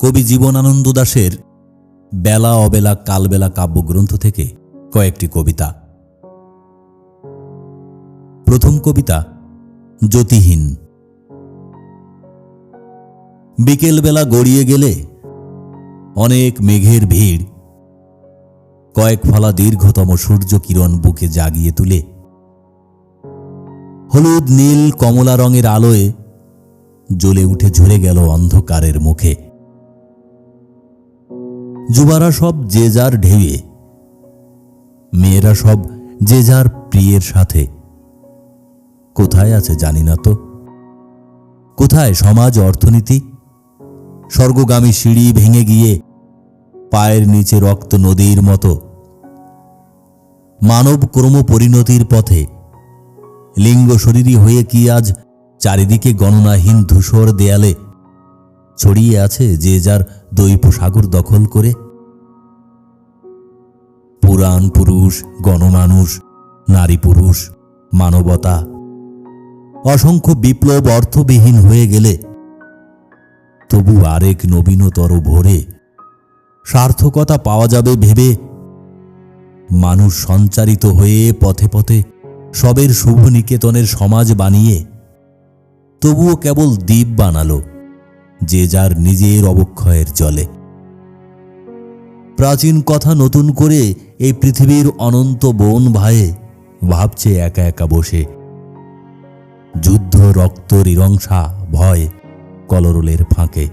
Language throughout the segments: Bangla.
কবি জীবনানন্দ দাশের বেলা অবেলা কালবেলা কাব্যগ্রন্থ থেকে কয়েকটি কবিতা। প্রথম কবিতা জ্যোতিহীন। বিকেলবেলা গড়িয়ে গেলে অনেক মেঘের ভিড় কয়েক ফলা দীর্ঘতম সূর্য কিরণ বুকে জাগিয়ে তুলে হলুদ নীল কমলা রঙের আলোয় জ্বলে উঠে ঝরে গেল অন্ধকারের মুখে। যুবারা সব যে যার ঢেউয়ে, মেয়েরা সব যে যার প্রিয়ের সাথে। কোথায় আছে জানি না তো, কোথায় সমাজ অর্থনীতি? স্বর্গগামী সিঁড়ি ভেঙে গিয়ে পায়ের নিচে রক্ত নদীর মতো মানব ক্রম পরিণতির পথে লিঙ্গ শরীরী হয়ে কি আজ চারিদিকে গণনাহীন ধূসর দেয়ালে ছড়িয়ে আছে যে যার দৈব সাগর দখল করে? পুরাণ পুরুষ, গণমানুষ, নারী পুরুষ, মানবতা, অসংখ্য বিপ্লব অর্থবিহীন হয়ে গেলে তবু আরেক নবীনতর ভোরে সার্থকতা পাওয়া যাবে ভেবে মানুষ সঞ্চারিত হয়ে পথে পথে সবের শুভ নিকেতনের সমাজ বানিয়ে তবুও কেবল দ্বীপ বানালো যে যার নিজের অবক্ষয়ের জলে। প্রাচীন কথা নতুন করে এই পৃথিবীর অনন্ত বন ভায়ে ভাবছে একা একা বসে। যুদ্ধ, রক্ত, রিরংসা, ভয়, কলরোলের ফাঁকে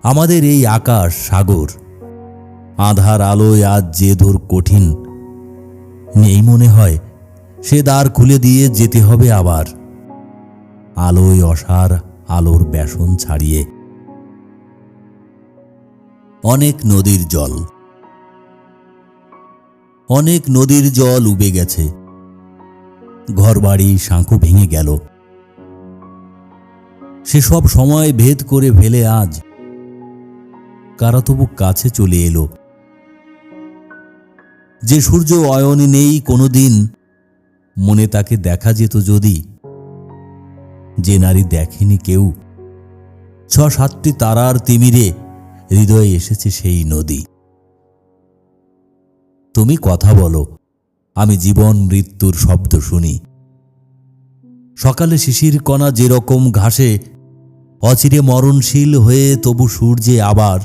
আমাদের এই আকাশ সাগর আধার আলোয় আজ যে দূর কঠিন, নেই মনে হয় সে দ্বার খুলে দিয়ে যেতে হবে আবার আলোয় অসার আলোর বেসন ছাড়িয়ে। অনেক নদীর জল, অনেক নদীর জল উবে গেছে, ঘরবাড়ি সাঁকো ভেঙে গেল। সেসব সময় ভেদ করে ফেলে আজ কারা তবু কাছে চলে এলো। যে সূর্য অয়নে নেই কোনোদিন, মনে তাকে দেখা যেত যদি। যে নারী দেখেনি কেউ, ৬-৭টি তারার তিমিরে হৃদয়ে এসেছে সেই নদী। তুমি কথা বলো, আমি জীবন মৃত্যুর শব্দ শুনি। সকালে শিশির কণা যেরকম ঘাসে অচিরে মরণশীল হয়ে তবু সূর্যে আবার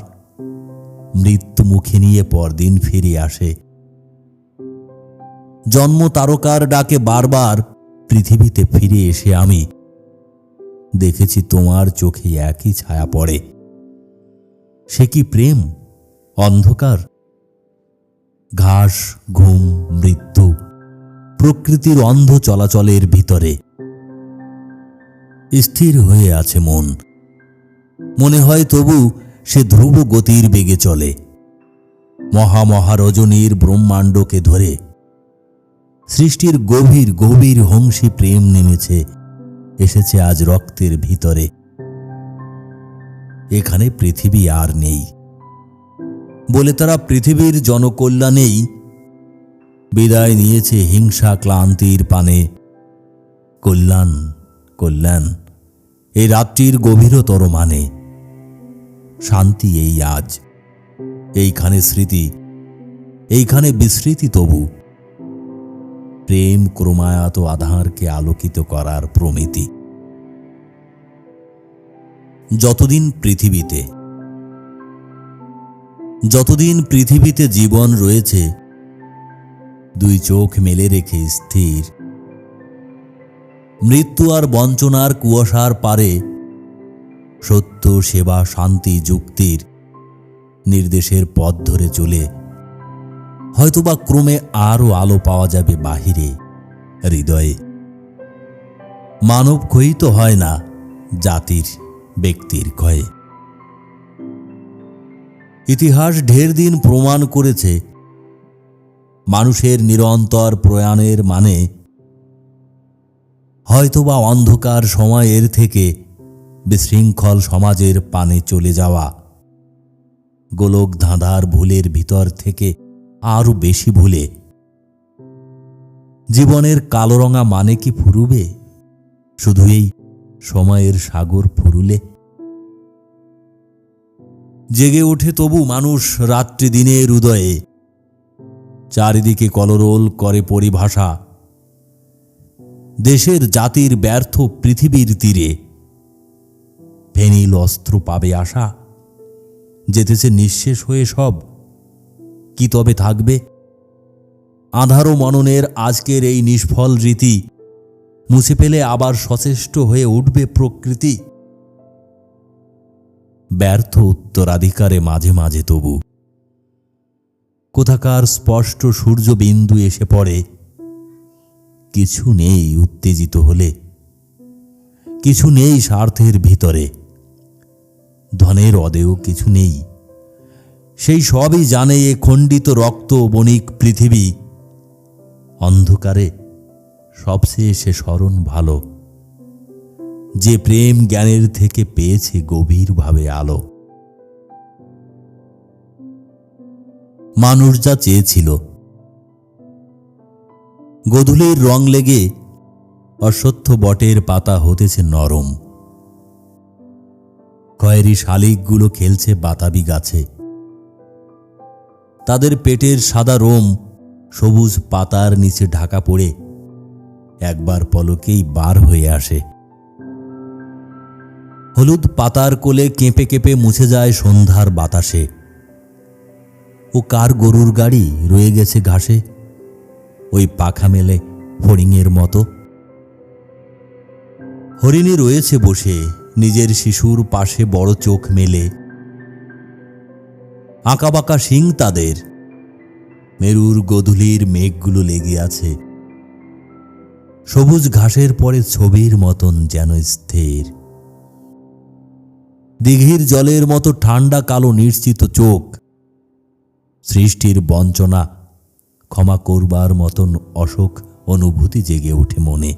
মৃত্যু মুখে নিয়ে পরদিন ফিরে আসে। জন্ম তারকার ডাকে বারবার পৃথিবীতে ফিরে এসে আমি দেখেছি তোমার চোখে একই ছায়া পড়ে। সে কি প্রেম, অন্ধকার? ঘাস, ঘুম, মৃত্যু, প্রকৃতির অন্ধ চলাচলের ভিতরে স্থির হয়ে আছে মন। মনে হয় তবু সে ধ্রুব গতির বেগে চলে। মহামহারজনীর ব্রহ্মাণ্ডকে ধরে সৃষ্টির গভীর গভীর হংসী প্রেম নেমেছে, এসেছে আজ রক্তের ভিতরে। এখানে পৃথিবী আর নেই বলে তারা পৃথিবীর জনকল্যাণেই বিদায় নিয়েছে হিংসা ক্লান্তির পানে। কল্যাণ কল্যাণ এই রাত্রির গভীরতর মানে। শান্তি এই আজ, এইখানে স্মৃতি, এইখানে বিস্মৃতি তবু। প্রেম ক্রমায়ত আধারকে আলোকিত করার প্রমিতি। যতদিন পৃথিবীতে, যতদিন পৃথিবীতে জীবন রয়েছে, দুই চোখ মেলে রেখে স্থির মৃত্যু আর বঞ্চনার কুয়াশার পারে সত্য, সেবা, শান্তি, যুক্তির নির্দেশের পথ ধরে চলে হয়তোবা ক্রমে আরও আলো পাওয়া যাবে বাহিরে, হৃদয়ে। মানব ক্ষয়ী তো হয় না জাতির, ব্যক্তির ক্ষয়ে। ইতিহাস ঢের দিন প্রমাণ করেছে মানুষের নিরন্তর প্রয়াণের মানে হয়তোবা অন্ধকার সময়ের থেকে বিশৃঙ্খল সমাজের পানে চলে যাওয়া, গোলক ধাঁধার ভুলের ভিতর থেকে আরও বেশি ভুলে জীবনের কালোরঙা মানে কি ফুরুবে শুধু এই সময়ের সাগর ফুরুলে? জেগে ওঠে তবু মানুষ রাত্রি দিনের উদয়ে, চারিদিকে কলরোল করে পরিভাষা। দেশের জাতির ব্যর্থ পৃথিবীর তীরে ফেনিল অস্ত্র পাবে আশা, যেতেছে নিঃশেষ হয়ে সব, কি তবে থাকবে? আঁধারো মননের আজকের এই নিষ্ফল রীতি মুছে ফেলে আবার সচেষ্ট হয়ে উঠবে প্রকৃতি। ব্যর্থ উত্তরাধিকারে মাঝে মাঝে তবু কোথাকার স্পষ্ট সূর্যবিন্দু এসে পড়ে। কিছু নেই উত্তেজিত হলে, কিছু নেই স্বার্থের ভিতরে, ধনের অদেও কিছু নেই। সেই সবই জানে এ খণ্ডিত রক্ত বণিক পৃথিবী। অন্ধকারে সবচেয়ে সে স্মরণ ভালো, যে প্রেম জ্ঞানের থেকে পেয়েছে গভীরভাবে আলো। মানুষ যা চেয়েছিল, গোধূলির রং লেগে অশ্বত্থ বটের পাতা হতেছে নরম, খয়েরি শালিকগুলো খেলছে বাতাবি গাছে, তাদের পেটের সাদা রোম সবুজ পাতার নিচে ঢাকা পড়ে একবার পলকেই বার হয়ে আসে। হলুদ পাতার কোলে কেঁপে কেঁপে মুছে যায় সন্ধ্যার বাতাসে। ও কার গরুর গাড়ি রয়ে গেছে ঘাসে, ওই পাখা মেলে হরিণের মতো। হরিণী রয়েছে বসে নিজের শিশুর পাশে বড় চোখ মেলে, আঁকাবাঁকা শিং তাদের, মেরুর গোধূলির মেঘগুলো লেগে আছে। সবুজ ঘাসের পরে ছবির মতন যেন স্থির, দিঘির জলের মতো ঠান্ডা কালো নিশ্চিত চোখ। সৃষ্টির বঞ্চনা ক্ষমা করবার মতন অশোক অনুভূতি জেগে ওঠে মনে।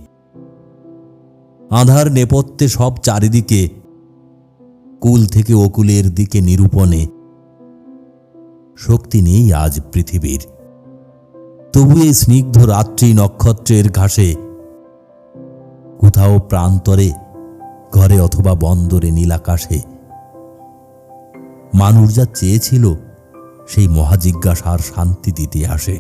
আঁধার নেপথ্যে সব চারিদিকে, কুল থেকে অকুলের দিকে নিরূপণে। শক্তি নেই আজ পৃথিবীর, তবু এই স্নিগ্ধ রাত্রি নক্ষত্রের ঘাসে, কোথাও প্রান্তরে, ঘরে অথবা বন্দরে নীলাকাশে, মানুষ যা চেয়েছিল সেই মহাজিজ্ঞাসার শান্তি দিতে আসে।